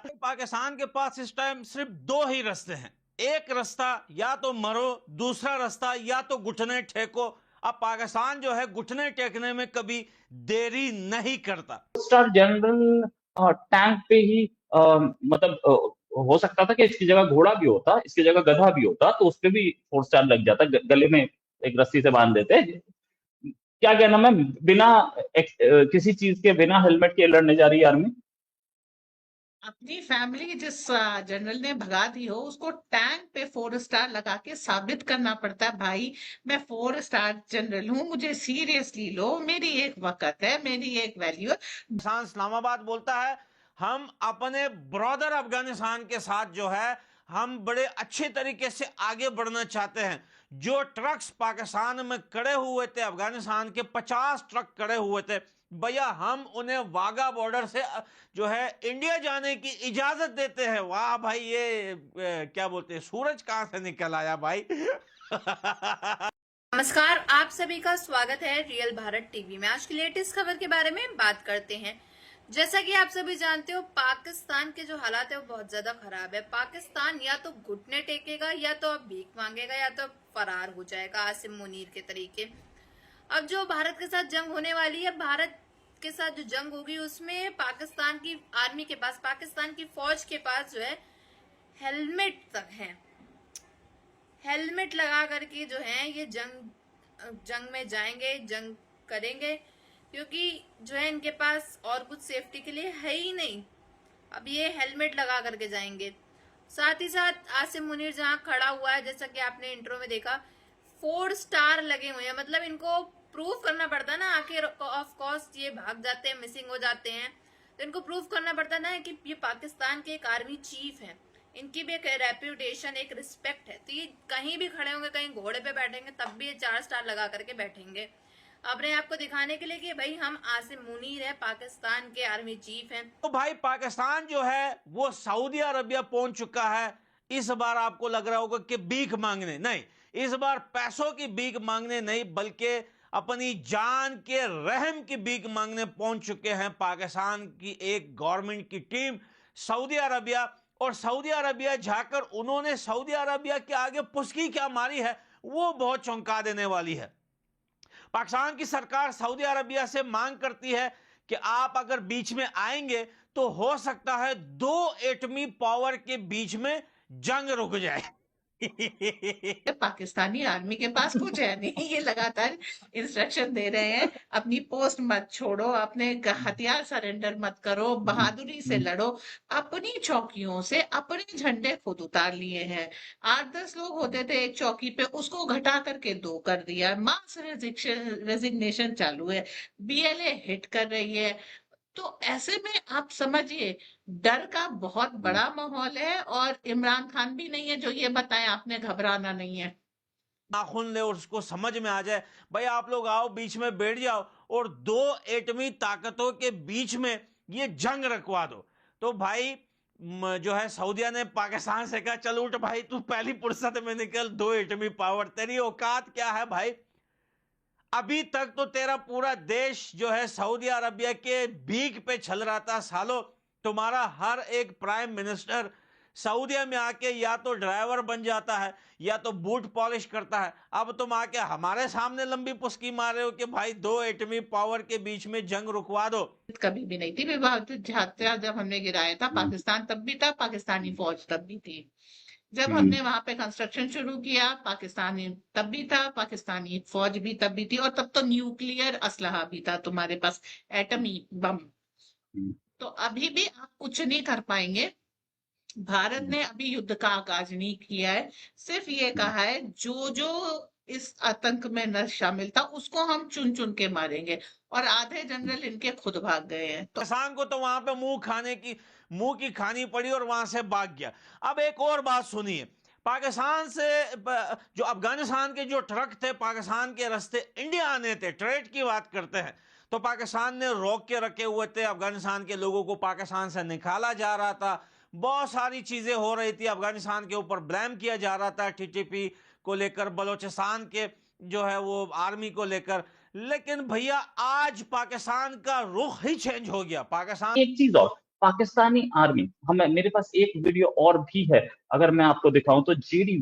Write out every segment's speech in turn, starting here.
पाकिस्तान के पास इस टाइम सिर्फ दो ही रास्ते हैं। एक रास्ता या तो मरो, दूसरा रास्ता या तो घुटने टेको। अब पाकिस्तान जो है घुटने टेकने में कभी देरी नहीं करता। स्टार जनरल टैंक पे ही मतलब हो सकता था कि इसकी जगह घोड़ा भी होता, इसकी जगह गधा भी होता, तो उस पे भी 4 स्टार लग जाता, गले में एक रस्सी से बांध देते। क्या कहना, मैं बिना किसी चीज के, बिना हेलमेट के लड़ने जा रही है आर्मी। अपनी फैमिली जिस जनरल ने भगा दी हो उसको टैंक पे 4 स्टार लगा के साबित करना पड़ता है, भाई मैं 4 स्टार जनरल हूँ, मुझे सीरियसली लो, मेरी एक वक्त है, मेरी एक वैल्यू है। पाकिस्तान इस्लामाबाद बोलता है हम अपने ब्रदर अफगानिस्तान के साथ जो है हम बड़े अच्छे तरीके से आगे बढ़ना चाहते हैं। जो ट्रक्स पाकिस्तान में खड़े हुए थे, अफगानिस्तान के 50 ट्रक खड़े हुए थे, भैया हम उन्हें वाघा बॉर्डर से जो है इंडिया जाने की इजाजत देते हैं। वाह भाई, ये क्या बोलते हैं, सूरज कहां से निकल आया भाई। नमस्कार, आप सभी का स्वागत है रियल भारत टीवी में। आज की लेटेस्ट खबर के बारे में बात करते हैं। जैसा कि आप सभी जानते हो, पाकिस्तान के जो हालात है वो बहुत ज्यादा खराब है। पाकिस्तान या तो घुटने टेकेगा, या तो अब भीख मांगेगा, या तो फरार हो जाएगा आसिम मुनीर के तरीके। अब जो भारत के साथ जंग होने वाली है, भारत के साथ जो जंग होगी उसमें पाकिस्तान की आर्मी के पास, पाकिस्तान की फौज के पास जो है हेलमेट तक है। हेलमेट लगा करके जो है ये जंग में जाएंगे, जंग करेंगे, क्योंकि जो है इनके पास और कुछ सेफ्टी के लिए है ही नहीं। अब ये हेलमेट लगा करके जाएंगे। साथ ही साथ आसिम मुनीर जहां खड़ा हुआ है, जैसा कि आपने इंट्रो में देखा, 4 स्टार लगे हुए हैं। मतलब इनको प्रूव करना पड़ता है ना, आखिर ऑफ कोर्स ये भाग जाते हैं, मिसिंग हो जाते हैं, तो इनको प्रूव करना पड़ता है ना कि ये पाकिस्तान के एक आर्मी चीफ है, इनकी भी एक रेप्यूटेशन, एक रिस्पेक्ट है। तो ये कहीं भी खड़े होंगे, कहीं घोड़े पे बैठेंगे, तब भी ये 4 स्टार लगा करके बैठेंगे, अपने आप को दिखाने के लिए कि भाई हम आसिम मुनीर है, पाकिस्तान के आर्मी चीफ हैं। तो भाई पाकिस्तान जो है वो सऊदी अरबिया पहुंच चुका है। इस बार आपको लग रहा होगा कि भीख मांगने नहीं, इस बार पैसों की भीख मांगने नहीं, बल्कि अपनी जान के रहम की भीख मांगने पहुंच चुके हैं पाकिस्तान की एक गवर्नमेंट की टीम सऊदी अरबिया। और सऊदी अरबिया जाकर उन्होंने सऊदी अरबिया के आगे पुस्की क्या मारी है वो बहुत चौंका देने वाली है। पाकिस्तान की सरकार सऊदी अरबिया से मांग करती है कि आप अगर बीच में आएंगे तो हो सकता है दो एटमी पावर के बीच में जंग रुक जाए। पाकिस्तानी आर्मी के पास कुछ है नहीं, ये लगातार इंस्ट्रक्शन दे रहे हैं, अपनी पोस्ट मत छोड़ो, अपने हथियार सरेंडर मत करो, बहादुरी से लड़ो। अपनी चौकियों से अपने झंडे खुद उतार लिए हैं। 8-10 लोग होते थे एक चौकी पे, उसको घटा करके 2 कर दिया। मास रेजिग्नेशन चालू है, बीएलए हिट कर रही है। तो ऐसे में आप समझिए, डर का बहुत बड़ा माहौल है, और इमरान खान भी नहीं है जो ये बताए आपने घबराना नहीं है। नाखून ले और उसको समझ में आ जाए, भाई आप लोग आओ बीच में बैठ जाओ और दो एटमी ताकतों के बीच में ये जंग रखवा दो। तो भाई जो है सऊदिया ने पाकिस्तान से कहा चल उठ भाई, तू पहली फुर्सत में निकल, दो एटमी पावर, तेरी औकात क्या है भाई। अभी तक तो तेरा पूरा देश जो है सऊदी अरबिया के भीख पे चल रहा था सालों। तुम्हारा हर एक प्राइम मिनिस्टर सऊदिया में आके या तो ड्राइवर बन जाता है या तो बूट पॉलिश करता है। अब तुम आके हमारे सामने लंबी पुस्की मार रहे हो कि भाई दो एटमी पावर के बीच में जंग रुकवा दो। कभी भी नहीं थी विभाजित झांसा, जब हमने गिराया था पाकिस्तान तब भी था, पाकिस्तानी फौज तब भी थी। जब हमने वहां पे कंस्ट्रक्शन शुरू किया, पाकिस्तानी तब भी था, पाकिस्तानी फौज भी तब भी थी, और तब तो न्यूक्लियर असलहा भी था तुम्हारे पास, एटमी बम। तो अभी भी आप कुछ नहीं कर पाएंगे। भारत ने अभी युद्ध का आगाज नहीं किया है, सिर्फ ये कहा है जो जो इस आतंक में न शामिल था उसको हम चुन चुन के मारेंगे, और आधे जनरल इनके खुद भाग गए हैं। तो पाकिस्तान को तो वहां पे मुंह की खानी पड़ी और वहां से भाग गया। अब एक और बात सुनिए, पाकिस्तान से जो अफगानिस्तान के जो ट्रक थे पाकिस्तान के रास्ते इंडिया आने थे, ट्रेड की बात करते हैं, तो पाकिस्तान ने रोक के रखे हुए थे। अफगानिस्तान के लोगों को पाकिस्तान से निकाला जा रहा था, बहुत सारी चीजें हो रही थी, अफगानिस्तान के ऊपर ब्लेम किया जा रहा था, टीटीपी को लेकर, बलोचिस्तान के जो है वो आर्मी को लेकर। लेकिन भैया आज पाकिस्तान का रुख ही चेंज हो गया। पाकिस्तान एक चीज और, पाकिस्तानी आर्मी, हमें मेरे पास एक वीडियो और भी है, अगर मैं आपको दिखाऊं तो जेडी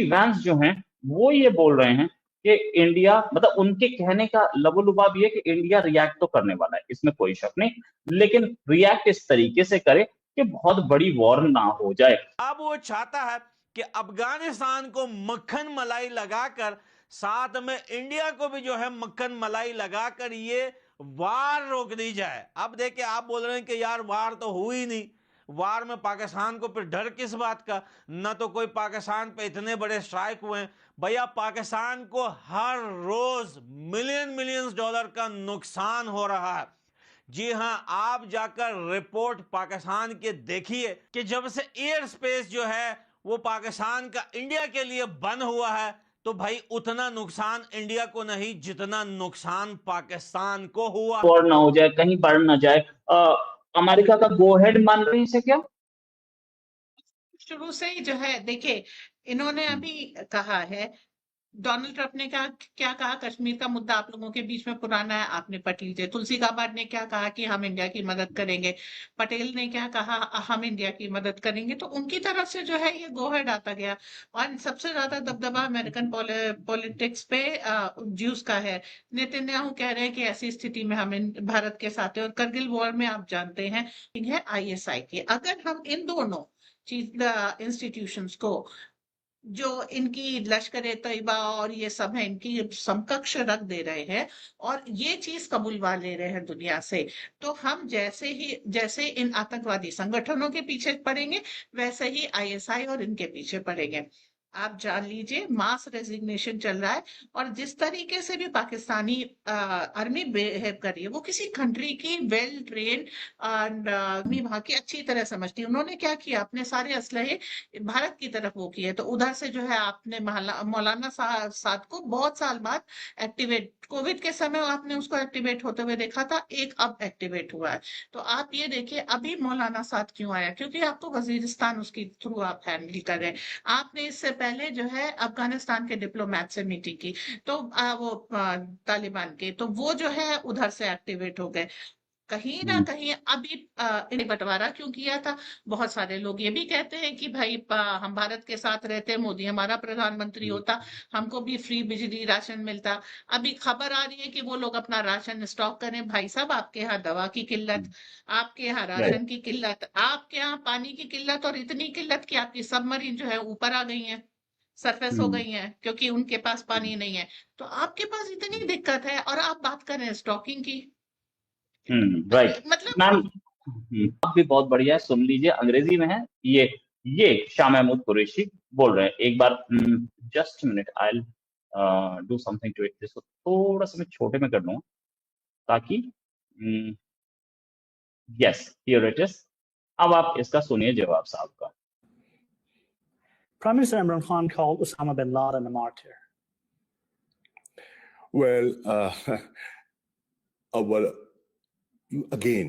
वैंस जो हैं वो ये बोल रहे हैं कि इंडिया, मतलब उनके कहने का लबोलुबाब ये कि इंडिया रिएक्ट तो करने वाला है, इसमें कोई शक नहीं, लेकिन रिएक्ट इस तरीके से करे कि बहुत बड़ी वॉर ना हो जाए। अब वो चाहता है कि अफगानिस्तान को मक्खन मलाई लगाकर, साथ में इंडिया को भी जो है मक्खन मलाई लगाकर ये वार रोक दी जाए। अब देखिए, आप बोल रहे हैं कि यार वार तो हुई नहीं, वार में पाकिस्तान को फिर डर किस बात का? न तो कोई पाकिस्तान पे इतने बड़े स्ट्राइक हुए हैं। भैया, पाकिस्तान को हर रोज मिलियंस डॉलर का नुकसान हो रहा है। जी हां, आप जाकर रिपोर्ट पाकिस्तान के देखिए कि जब से एयर स्पेस जो है वो पाकिस्तान का इंडिया के लिए बंद हुआ है, तो भाई उतना नुकसान इंडिया को नहीं जितना नुकसान पाकिस्तान को हुआ। वॉर ना हो जाए, कहीं बढ़ ना जाए। अमेरिका का गो हेड मान रही है क्या? शुरू से ही जो है, देखिए, इन्होंने अभी कहा है, डोनाल्ड ट्रंप ने क्या कहा, कश्मीर का मुद्दा आप लोगों के बीच में पुराना है, आपने पढ़ लीजिए। तुलसी गाबार्ड ने क्या कहा कि हम इंडिया की मदद करेंगे। पटेल ने क्या कहा, हम इंडिया की मदद करेंगे। तो उनकी तरफ से जो है ये गो हेड आता गया। और सबसे ज्यादा दबदबा अमेरिकन पॉलिटिक्स पे ज्यूस का है। नेतन्याहू कह रहे हैं कि ऐसी स्थिति में हम भारत के साथ है। और करगिल वॉर में आप जानते हैं है ISI की। अगर हम इन दोनों चीज इंस्टीट्यूशंस को, जो इनकी लश्कर ए तैयबा और ये सब है, इनकी समकक्ष रख दे रहे हैं और ये चीज कबूलवा ले रहे हैं दुनिया से, तो हम जैसे इन आतंकवादी संगठनों के पीछे पड़ेंगे, वैसे ही ISI और इनके पीछे पड़ेंगे। आप जान लीजिए, मास रेजिग्नेशन चल रहा है। और जिस तरीके से भी पाकिस्तानी आर्मी बिहेव कर रही है, वो किसी कंट्री की वेल ट्रेन आर्मी वहां की अच्छी तरह समझती है। उन्होंने क्या किया, अपने सारे असलहे भारत की तरफ वो किए। तो उधर से जो है आपने मौलाना साद को बहुत साल बाद एक्टिवेट, कोविड के समय आपने उसको एक्टिवेट होते हुए देखा था, एक अब एक्टिवेट हुआ है। तो आप ये देखिए, अभी मौलाना साद क्यों आया, क्योंकि आपको वजीरिस्तान उसकी थ्रू आप हैंडल कर रहे हैं। आपने इससे पहले जो है अफगानिस्तान के डिप्लोमेट से मीटिंग की, तो तालिबान के, तो वो जो है उधर से एक्टिवेट हो गए। कहीं ना कहीं अभी इन्हें बंटवारा क्यों किया था? बहुत सारे लोग ये भी कहते हैं कि भाई हम भारत के साथ रहते, मोदी हमारा प्रधानमंत्री होता, हमको भी फ्री बिजली राशन मिलता। अभी खबर आ रही है कि वो लोग अपना राशन स्टॉक करें। भाई साहब, आपके यहाँ दवा की किल्लत, आपके यहाँ राइट। राशन की किल्लत, आपके यहाँ पानी की किल्लत, और इतनी किल्लत कि आपकी सबमरीन जो है ऊपर आ गई है, सरफेस हो गई है, क्योंकि उनके पास पानी नहीं है। तो आपके पास इतनी दिक्कत है और आप बात कर रहे हैं स्टॉकिंग की। राइट। मतलब मैम, आप भी बहुत बढ़िया है, सुन लीजिए, अंग्रेजी में है ये शाह महमूद कुरैशी बोल रहे हैं। एक बार just minute, I do something to it, इसको थोड़ा सा मैं छोटे में कर लूंगा ताकि यस, हियर इट इज। अब आप इसका सुनिए जवाब साहब का। Prime Minister Imran Khan called Osama bin Laden a martyr. Well, well, again,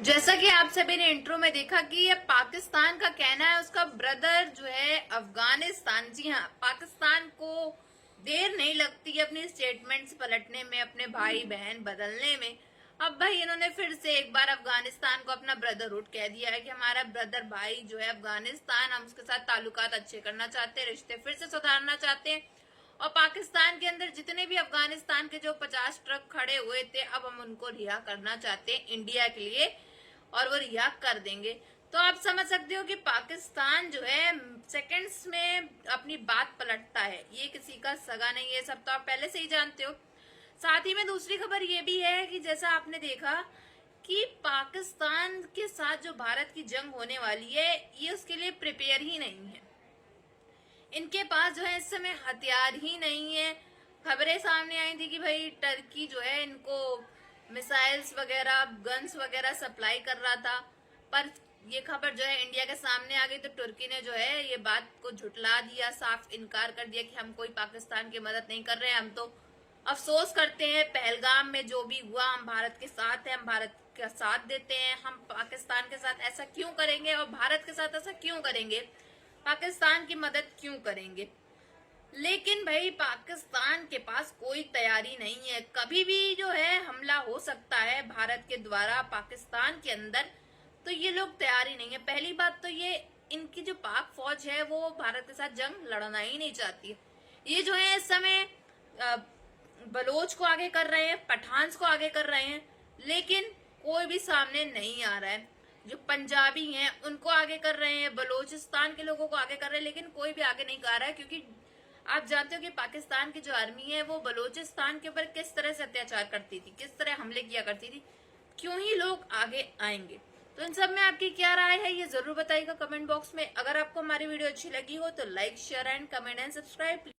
जैसा कि आप सभी ने इंट्रो में देखा कि ये पाकिस्तान का कहना है, उसका ब्रदर जो है अफगानिस्तान, जी हाँ, पाकिस्तान को देर नहीं लगती है अपनी स्टेटमेंट्स पलटने में, अपने भाई बहन बदलने में। अब भाई इन्होंने फिर से एक बार अफगानिस्तान को अपना ब्रदरहुड कह दिया है कि हमारा ब्रदर भाई जो है अफगानिस्तान, हम उसके साथ ताल्लुकात अच्छे करना चाहते हैं, रिश्ते फिर से सुधारना चाहते हैं। और पाकिस्तान के अंदर जितने भी अफगानिस्तान के जो 50 ट्रक खड़े हुए थे, अब हम उनको रिहा करना चाहते हैं इंडिया के लिए, और वो रिहा कर देंगे। तो आप समझ सकते हो कि पाकिस्तान जो है सेकंड्स में अपनी बात पलटता है, ये किसी का सगा नहीं है, सब तो आप पहले से ही जानते हो। साथ ही में दूसरी खबर ये भी है कि जैसा आपने देखा कि पाकिस्तान के साथ जो भारत की जंग होने वाली है, ये उसके लिए प्रिपेयर ही नहीं है। इनके पास जो है इस समय हथियार ही नहीं है। खबरें सामने आई थी कि भाई टर्की जो है इनको मिसाइल्स वगैरह, गन्स वगैरह सप्लाई कर रहा था, पर ये खबर जो है इंडिया के सामने आ गई तो तुर्की ने जो है ये बात को झुटला दिया, साफ इनकार कर दिया कि हम कोई पाकिस्तान की मदद नहीं कर रहे हैं। हम तो अफसोस करते हैं पहलगाम में जो भी हुआ, हम भारत के साथ हैं, हम भारत का साथ देते हैं, हम पाकिस्तान के साथ ऐसा क्यों करेंगे और भारत के साथ ऐसा क्यों करेंगे, पाकिस्तान की मदद क्यों करेंगे। लेकिन भाई पाकिस्तान के पास कोई तैयारी नहीं है, कभी भी जो है हमला हो सकता है भारत के द्वारा पाकिस्तान के अंदर, तो ये लोग तैयारी नहीं है। पहली बात तो ये इनकी जो पाक फौज है वो भारत के साथ जंग लड़ना ही नहीं चाहती है। ये जो है इस समय बलोच को आगे कर रहे हैं, पठान को आगे कर रहे हैं, लेकिन कोई भी सामने नहीं आ रहा है। जो पंजाबी हैं उनको आगे कर रहे हैं, बलोचिस्तान के लोगों को आगे कर रहे हैं, लेकिन कोई भी आगे नहीं कर रहा है, क्योंकि आप जानते हो कि पाकिस्तान की जो आर्मी है वो बलोचिस्तान के ऊपर किस तरह से अत्याचार करती थी, किस तरह हमले किया करती थी। क्यों ही लोग आगे आएंगे? तो इन सब में आपकी क्या राय है ये जरूर बताइएगा कमेंट बॉक्स में। अगर आपको हमारी वीडियो अच्छी लगी हो तो like, share and comment and subscribe.